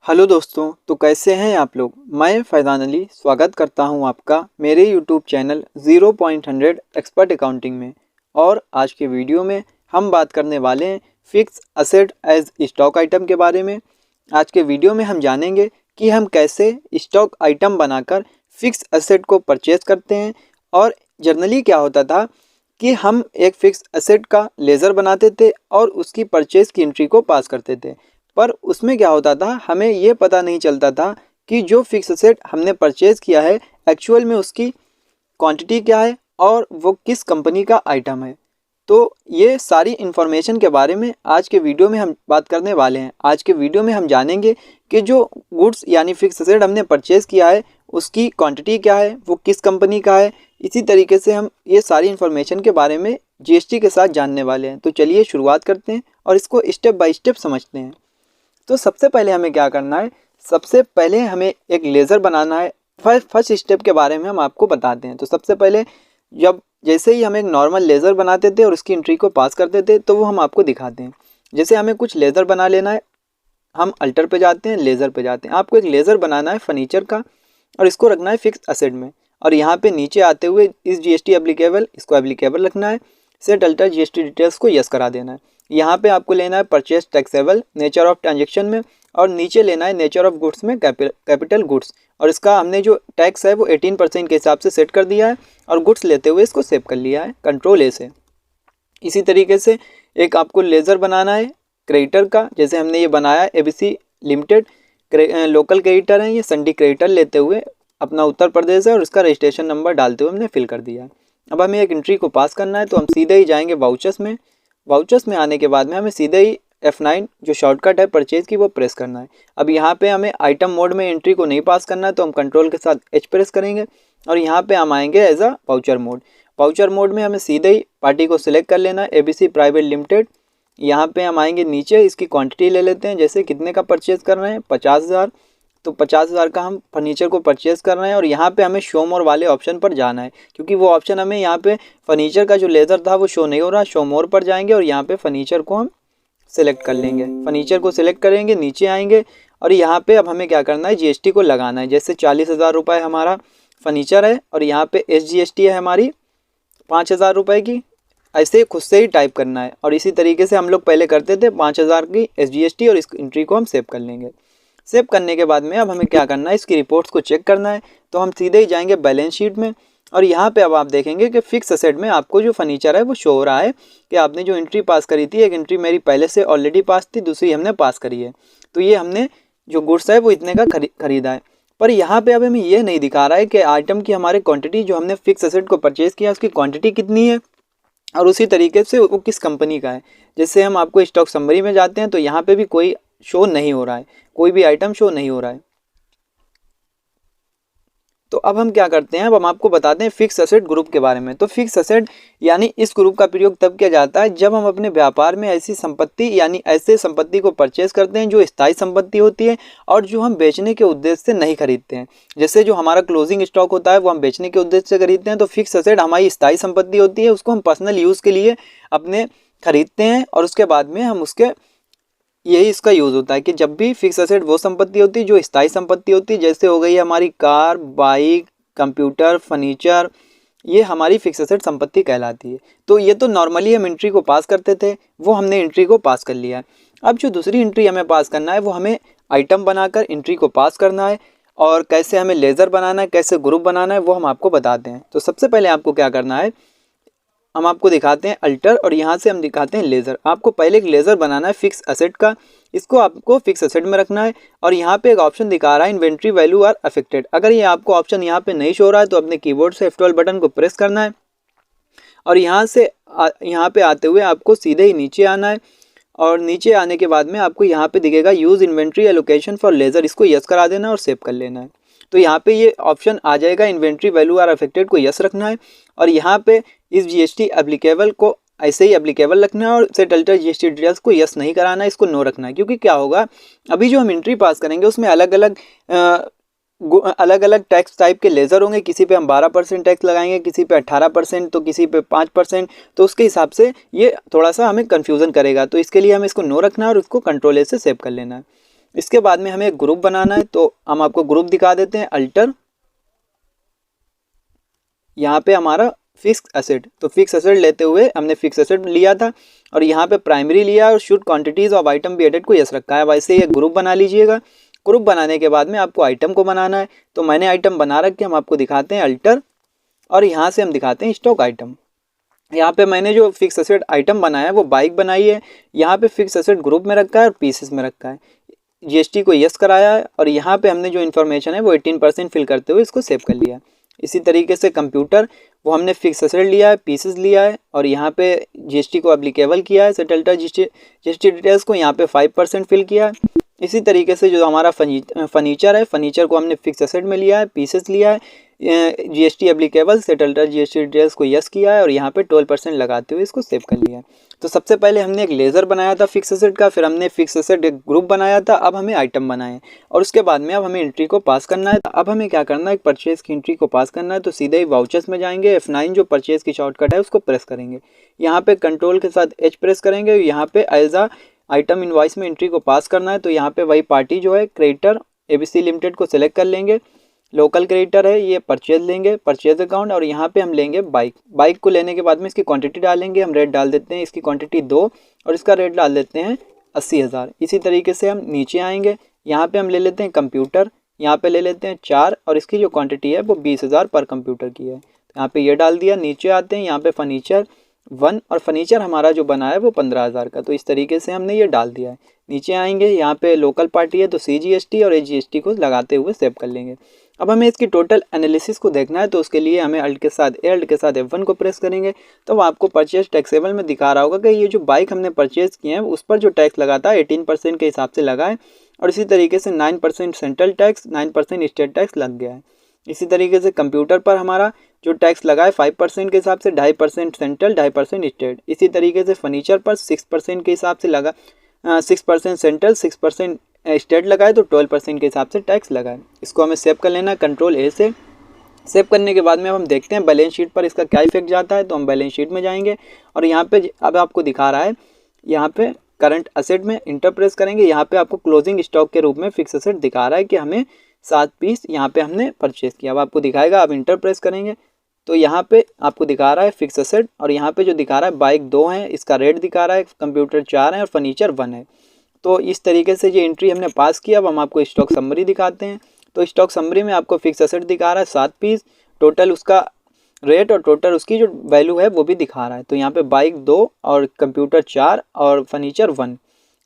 Hello दोस्तों, तो कैसे हैं आप लोग। मैं फैज़ान अली स्वागत करता हूं आपका मेरे यूट्यूब चैनल 0.100 एक्सपर्ट अकाउंटिंग में। और आज के वीडियो में हम बात करने वाले हैं fix asset as stock item के बारे में। आज के वीडियो में हम जानेंगे कि हम कैसे स्टॉक आइटम बनाकर फिक्स असेट को परचेज करते हैं। और जनरली क्या होता था कि हम एक फ़िक्स असेट का लेज़र बनाते थे और उसकी परचेज़ की एंट्री को पास करते थे। पर उसमें क्या होता था, हमें ये पता नहीं चलता था कि जो फ़िक्स असेट हमने परचेज़ किया है एक्चुअल में उसकी क्वांटिटी क्या है और वो किस कंपनी का आइटम है। तो ये सारी इन्फॉर्मेशन के बारे में आज के वीडियो में हम बात करने वाले हैं। आज के वीडियो में हम जानेंगे कि जो गुड्स यानी फ़िक्स असेट हमने परचेज़ किया है उसकी क्वांटिटी क्या है, वो किस कंपनी का है। इसी तरीके से हम ये सारी इन्फॉर्मेशन के बारे में जीएसटी के साथ जानने वाले हैं। तो चलिए शुरुआत करते हैं और इसको स्टेप बाय स्टेप समझते हैं। तो सबसे पहले हमें क्या करना है, सबसे पहले हमें एक लेज़र बनाना है। फर्स्ट स्टेप के बारे में हम आपको बताते हैं। तो सबसे पहले जैसे ही हम एक नॉर्मल लेज़र बनाते थे और उसकी एंट्री को पास करते थे तो वो हम आपको दिखाते हैं। जैसे हमें कुछ लेज़र बना लेना है, हम अल्टर पे जाते हैं, लेज़र पे जाते हैं। आपको एक लेज़र बनाना है फर्नीचर का और इसको रखना है फिक्स असेट में। और यहाँ पे नीचे आते हुए इस जीएसटी एप्लीकेबल, इसको एप्लीकेबल रखना है। सेट अल्टर जीएसटी डिटेल्स को यस करा देना है। यहाँ पे आपको लेना है purchase taxable nature of transaction में, और नीचे लेना है नेचर ऑफ गुड्स में कैपिटल गुड्स। और इसका हमने जो टैक्स है वो 18% के हिसाब से सेट कर दिया है और गुड्स लेते हुए इसको सेव कर लिया है कंट्रोल ए से। इसी तरीके से एक आपको लेज़र बनाना है क्रेडिटर का। जैसे हमने ये बनाया एबीसी लिमिटेड लोकल क्रेडिटर है, ये संडी क्रेडिटर लेते हुए अपना उत्तर प्रदेश है और उसका रजिस्ट्रेशन नंबर डालते हुए हमने फिल कर दिया है। अब हमें एक एंट्री को पास करना है तो हम सीधे ही जाएंगे वाउचर्स में। वाउचर्स में आने के बाद में हमें सीधे ही F9 जो शॉर्टकट है परचेज की वो प्रेस करना है। अब यहाँ पे हमें आइटम मोड में एंट्री को नहीं पास करना है तो हम कंट्रोल के साथ H प्रेस करेंगे और यहाँ पे हम आएंगे as a voucher mode. Voucher mode में हमें सीधे ही पार्टी को सिलेक्ट कर लेना है एबीसी प्राइवेट लिमिटेड। यहाँ पे हम आएंगे नीचे, इसकी क्वांटिटी ले लेते हैं। जैसे कितने का परचेज कर रहे हैं, 50,000। तो 50,000 का हम फर्नीचर को परचेज़ कर रहे हैं और यहाँ पे हमें शो मोर वाले ऑप्शन पर जाना है, क्योंकि वो ऑप्शन हमें यहाँ पे फर्नीचर का जो लेज़र था वो शो नहीं हो रहा। शो मोर पर जाएंगे और यहाँ पे फर्नीचर को हम सेलेक्ट कर लेंगे। फर्नीचर को सिलेक्ट करेंगे, नीचे आएंगे और यहाँ पे अब हमें क्या करना है, जीएसटी को लगाना है। जैसे 40,000 रुपये हमारा फर्नीचर है और यहाँ पे SGST है हमारी 5,000 रुपये की। ऐसे खुद से ही टाइप करना है और इसी तरीके से हम लोग पहले करते थे 5,000 की SGST और इस एंट्री को हम सेव कर लेंगे। सेव करने के बाद में अब हमें क्या करना है, इसकी रिपोर्ट्स को चेक करना है। तो हम सीधे ही जाएंगे बैलेंस शीट में और यहाँ पे अब आप देखेंगे कि फिक्स असेट में आपको जो फर्नीचर है वो शो हो रहा है कि आपने जो एंट्री पास करी थी, एक एंट्री मेरी पहले से ऑलरेडी पास थी, दूसरी हमने पास करी है। तो ये हमने जो गुड्स है वो इतने का खरीदा है। पर यहाँ पे अब हमें ये नहीं दिखा रहा है कि आइटम की हमारे क्वांटिटी जो हमने फिक्स असेट को परचेज़ किया उसकी क्वांटिटी कितनी है और उसी तरीके से वो किस कंपनी का है। जैसे हम आपको स्टॉक समरी में जाते हैं तो यहाँ पे भी कोई शो नहीं हो रहा है, कोई भी आइटम शो नहीं हो रहा है। तो अब हम क्या करते हैं, अब हम आपको बताते हैं फिक्स असेट ग्रुप के बारे में। तो फिक्स असेट यानी इस ग्रुप का प्रयोग तब किया जाता है जब हम अपने व्यापार में ऐसी संपत्ति यानी ऐसे संपत्ति को परचेज करते हैं जो स्थायी संपत्ति होती है और जो हम बेचने के उद्देश्य से नहीं खरीदते हैं। जैसे जो हमारा क्लोजिंग स्टॉक होता है वो हम बेचने के उद्देश्य से खरीदते हैं। तो फिक्स असेट हमारी स्थायी संपत्ति होती है, उसको हम पर्सनल यूज़ के लिए अपने खरीदते हैं और उसके बाद में हम उसके यही इसका यूज़ होता है कि जब भी फिक्स असेट वो संपत्ति होती है जो स्थायी संपत्ति होती है, जैसे हो गई हमारी कार, बाइक, कंप्यूटर, फर्नीचर, ये हमारी फिक्स असेट संपत्ति कहलाती है। तो ये तो नॉर्मली हम एंट्री को पास करते थे, वो हमने एंट्री को पास कर लिया है। अब जो दूसरी एंट्री हमें पास करना है वो हमें आइटम बनाकर एंट्री को पास करना है। और कैसे हमें लेज़र बनाना है, कैसे ग्रुप बनाना है वो हम आपको बताते हैं। तो सबसे पहले आपको क्या करना है, हम आपको दिखाते हैं अल्टर और यहाँ से हम दिखाते हैं लेज़र। आपको पहले एक लेज़र बनाना है फिक्स असेट का, इसको आपको फिक्स असेट में रखना है। और यहाँ पे एक ऑप्शन दिखा रहा है इन्वेंट्री वैल्यू आर अफेक्टेड। अगर ये आपको ऑप्शन यहाँ पे नहीं शो हो रहा है तो अपने कीबोर्ड से F12 बटन को प्रेस करना है और यहाँ पे आते हुए आपको सीधे ही नीचे आना है। और नीचे आने के बाद में आपको यहाँ पे दिखेगा use inventory allocation for laser, इसको यस करा देना और सेव कर लेना है। तो यहाँ पे ये ऑप्शन आ जाएगा, इन्वेंट्री वैल्यू आर अफेक्टेड को यस रखना है और यहाँ पे इस जीएसटी एप्लीकेबल को ऐसे ही एप्लीकेबल रखना है और सेट अल्टर जीएसटी डिटेल्स को यस नहीं कराना है, इसको नो रखना है। क्योंकि क्या होगा, अभी जो हम एंट्री पास करेंगे उसमें अलग अलग टैक्स टाइप के लेज़र होंगे। किसी पे हम 12% टैक्स लगाएंगे, किसी पे 18%, तो किसी पे 5%। तो उसके हिसाब से ये थोड़ा सा हमें कन्फ्यूज़न करेगा। तो इसके लिए हमें इसको नो रखना है और उसको कंट्रोल ए से सेव कर लेना है। इसके बाद में हमें एक ग्रुप बनाना है, तो हम आपको ग्रुप दिखा देते हैं, अल्टर, यहाँ पे हमारा फिक्स एसेट, तो फिक्स एसेट लेते हुए हमने फिक्स एसेट लिया था और यहाँ पे प्राइमरी लिया और should quantities of item be added को यस रखा है। वैसे ये ग्रुप बना लीजिएगा। ग्रुप बनाने के बाद में आपको आइटम को बनाना है, तो मैंने आइटम बना रखे, हम आपको दिखाते हैं अल्टर और यहाँ से हम दिखाते हैं स्टॉक आइटम। यहाँ पे मैंने जो फिक्स एसेट आइटम बनाया है वो बाइक बनाई है, यहाँ पे फिक्स एसेट ग्रुप में रखा है और पीसेस में रखा है, जीएसटी को यस कराया है और यहाँ पे हमने जो इन्फॉर्मेशन है वो 18% फिल करते हुए इसको सेव कर लिया है। इसी तरीके से कंप्यूटर, वो हमने फिक्स एसेट लिया है, पीसेस लिया है और यहाँ पे जीएसटी को एप्लीकेबल किया है, सेटल्टर जीएसटी डिटेल्स को यहाँ पे 5% फिल किया है। इसी तरीके से जो हमारा फर्नीचर है, फर्नीचर को हमने फिक्स एसेट में लिया है, पीसेस लिया है, जीएसटी एप्लीकेबल, सेटल्टर जीएसटी डिटेल्स को यस किया है और यहाँ पे 12% लगाते हुए इसको सेव कर लिया है। तो सबसे पहले हमने एक लेज़र बनाया था फिक्स एसेट का, फिर हमने फिक्स एसेट एक ग्रुप बनाया था, अब हमें आइटम बनाए और उसके बाद में अब हमें एंट्री को पास करना है। अब हमें क्या करना है, एक परचेज की एंट्री को पास करना है, तो सीधे ही वाउचर्स में जाएंगे, F9 जो परचेज की शॉर्टकट है उसको प्रेस करेंगे, यहाँ पे कंट्रोल के साथ H प्रेस करेंगे, यहाँ पे एज अ आइटम इनवॉइस में एंट्री को पास करना है। तो यहाँ पे वही पार्टी जो है क्रेडिटर ABC लिमिटेड को सिलेक्ट कर लेंगे, लोकल क्रेडिटर है, ये परचेज लेंगे, परचेज अकाउंट और यहाँ पे हम लेंगे बाइक। बाइक को लेने के बाद में इसकी क्वांटिटी डालेंगे, हम रेट डाल देते हैं इसकी क्वांटिटी 2 और इसका रेट डाल देते हैं 80,000। इसी तरीके से हम नीचे आएंगे, यहाँ पे हम ले लेते हैं कंप्यूटर, यहाँ पे ले लेते हैं 4 और इसकी जो क्वांटिटी है वो 20,000 पर कंप्यूटर की है, तो यहाँ पे ये डाल दिया। नीचे आते हैं, यहाँ पे फर्नीचर 1 और फर्नीचर हमारा जो बना है वो 15,000 का, तो इस तरीके से हमने ये डाल दिया है। नीचे आएंगे, यहाँ पे लोकल पार्टी है तो CGST और HGST को लगाते हुए सेव कर लेंगे। अब हमें इसकी टोटल एनालिसिस को देखना है, तो उसके लिए हमें अल्ट के साथ F1 को प्रेस करेंगे, तो वो आपको परचेज टैक्सेबल में दिखा रहा होगा कि ये जो बाइक हमने परचेज किए हैं उस पर जो टैक्स लगा था 18% के हिसाब से लगा है और इसी तरीके से 9% सेंट्रल टैक्स, 9% स्टेट टैक्स लग गया है। इसी तरीके से कंप्यूटर पर हमारा जो टैक्स लगा है 5% के हिसाब से 2.5% सेंट्रल, 2.5% स्टेट। इसी तरीके से फर्नीचर पर 6% के हिसाब से लगा, 6% सेंट्रल, 6% स्टेट लगाए, तो 12% के हिसाब से टैक्स लगाए। इसको हमें सेव कर लेना, कंट्रोल A से। सेव करने के बाद में अब हम देखते हैं बैलेंस शीट पर इसका क्या इफेक्ट जाता है, तो हम बैलेंस शीट में जाएंगे और यहाँ पे अब आपको दिखा रहा है, यहाँ पे करंट असेट में इंटर प्रेस करेंगे, यहाँ पे आपको क्लोजिंग स्टॉक के रूप में फिक्स असेट दिखा रहा है कि हमें 7 पीस यहाँ पे हमने परचेज किया। अब आपको दिखाएगा, आप इंटर प्रेस करेंगे तो यहाँ पे आपको दिखा रहा है फिक्स असेट और यहाँ पे जो दिखा रहा है बाइक 2 है, इसका रेट दिखा रहा है, कंप्यूटर 4 है और फर्नीचर 1 है। तो इस तरीके से ये एंट्री हमने पास किया। अब हम आपको स्टॉक समरी दिखाते हैं, तो स्टॉक समरी में आपको फिक्स असेट दिखा रहा है 7 पीस, टोटल उसका रेट और टोटल उसकी जो वैल्यू है वो भी दिखा रहा है। तो यहाँ पे बाइक 2 और कंप्यूटर 4 और फर्नीचर 1।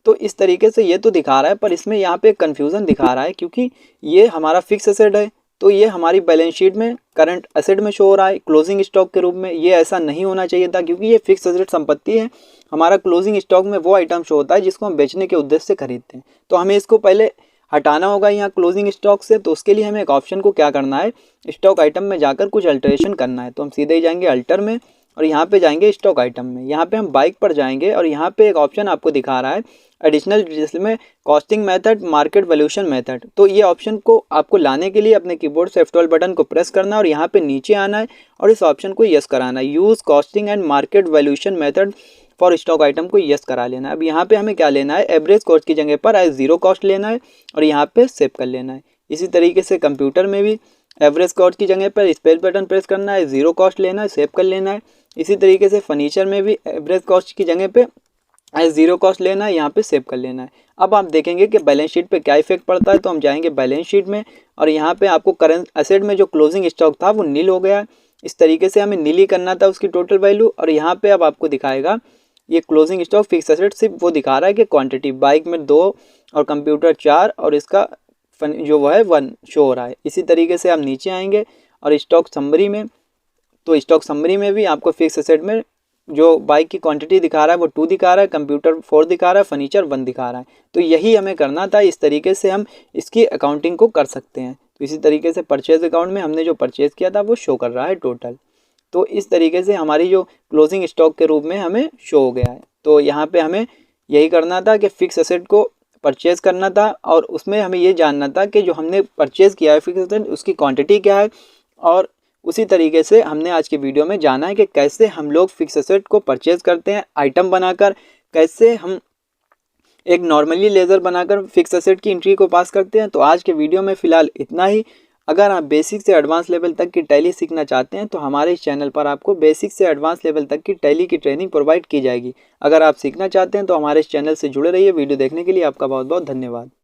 तो इस तरीके से ये तो दिखा रहा है, पर इसमें यहाँ पे कन्फ्यूज़न दिखा रहा है क्योंकि ये हमारा फिक्स असेट है, तो ये हमारी बैलेंस शीट में करंट असेट में शो हो रहा है क्लोजिंग स्टॉक के रूप में। ये ऐसा नहीं होना चाहिए था क्योंकि ये फिक्स असेट संपत्ति है। हमारा क्लोजिंग स्टॉक में वो आइटम शो होता है जिसको हम बेचने के उद्देश्य से खरीदते हैं, तो हमें इसको पहले हटाना होगा यहाँ क्लोजिंग स्टॉक से। तो उसके लिए हमें एक ऑप्शन को क्या करना है, स्टॉक आइटम में जाकर कुछ अल्टरेशन करना है। तो हम सीधे ही जाएंगे अल्टर में और यहाँ पे जाएंगे स्टॉक आइटम में, यहाँ पे हम बाइक पर जाएंगे और यहाँ पे एक ऑप्शन आपको दिखा रहा है एडिशनल जिसमें costing method, market valuation method. तो ये ऑप्शन को आपको लाने के लिए अपने कीबोर्ड से F12 बटन को प्रेस करना है और यहाँ पे नीचे आना है और इस ऑप्शन को यस कराना है, use costing and market valuation method for stock item को यस करा लेना है। अब यहाँ पे हमें क्या लेना है, एवरेज कॉस्ट की जगह पर एज 0 कॉस्ट लेना है और यहाँ पे सेव कर लेना है। इसी तरीके से कंप्यूटर में भी एवरेज कॉस्ट की जगह पर स्पेस बटन प्रेस करना है, 0 कॉस्ट लेना है, सेव कर लेना है। इसी तरीके से फर्नीचर में भी एवरेज कॉस्ट की जगह पे एज 0 कॉस्ट लेना है, यहाँ पे सेव कर लेना है। अब आप देखेंगे कि बैलेंस शीट पे क्या इफेक्ट पड़ता है, तो हम जाएंगे बैलेंस शीट में और यहाँ पे आपको करंट असेट में जो क्लोजिंग स्टॉक था वो नील हो गया है। इस तरीके से हमें नील ही करना था उसकी टोटल वैल्यू और यहाँ पे अब आपको दिखाएगा ये क्लोजिंग स्टॉक फिक्स असेट सिर्फ वो दिखा रहा है कि क्वांटिटी बाइक में 2 और कंप्यूटर 4 और इसका जो वो है 1 शो हो रहा है। इसी तरीके से आप नीचे आएंगे और स्टॉक समरी में, तो स्टॉक समरी में भी आपको फिक्स असेट में जो बाइक की क्वांटिटी दिखा रहा है वो 2 दिखा रहा है, कंप्यूटर 4 दिखा रहा है, फर्नीचर 1 दिखा रहा है। तो यही हमें करना था, इस तरीके से हम इसकी अकाउंटिंग को कर सकते हैं। तो इसी तरीके से परचेज अकाउंट में हमने जो परचेज किया था वो शो कर रहा है टोटल। तो इस तरीके से हमारी जो क्लोजिंग स्टॉक के रूप में हमें शो हो गया है। तो यहाँ पे हमें यही करना था कि फिक्स असेट को परचेज़ करना था और उसमें हमें ये जानना था कि जो हमने परचेज़ किया है फिक्स असेट उसकी क्वांटिटी क्या है। और उसी तरीके से हमने आज की वीडियो में जाना है कि कैसे हम लोग फिक्स असेट को परचेज़ करते हैं आइटम बनाकर, कैसे हम एक नॉर्मली लेज़र बनाकर फिक्स एसेट की एंट्री को पास करते हैं। तो आज के वीडियो में फ़िलहाल इतना ही। अगर आप बेसिक से एडवांस लेवल तक की टैली सीखना चाहते हैं तो हमारे इस चैनल पर आपको बेसिक से एडवांस लेवल तक की टैली की ट्रेनिंग प्रोवाइड की जाएगी। अगर आप सीखना चाहते हैं तो हमारे इस चैनल से जुड़े रहिए। वीडियो देखने के लिए आपका बहुत बहुत धन्यवाद।